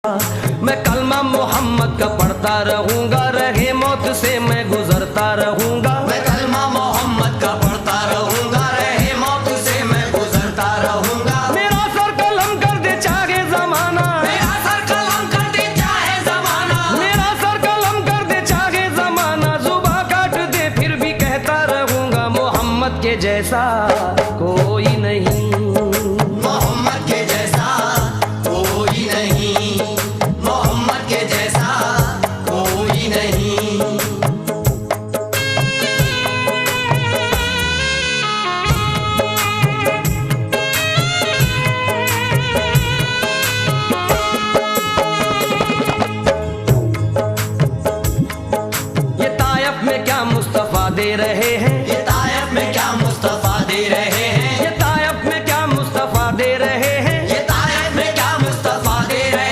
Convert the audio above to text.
मैं कलमा मोहम्मद का पढ़ता रहूंगा, रहे मौत से मैं गुजरता रहूंगा। मैं कलमा मोहम्मद का पढ़ता रहूंगा, रहे मौत से मैं गुजरता रहूंगा। मेरा सर कलम कर दे चाहे जमाना, मेरा सर कलम कर दे चाहे जमाना, मेरा सर कलम कर दे चाहे जमाना। जुबान काट दे फिर भी कहता रहूंगा, मोहम्मद के जैसा कोई नहीं, मोहम्मद के जैसा कोई नहीं, मोहम्मद के जैसा कोई नहीं। ये तायफ में क्या मुस्तफा दे रहे हैं,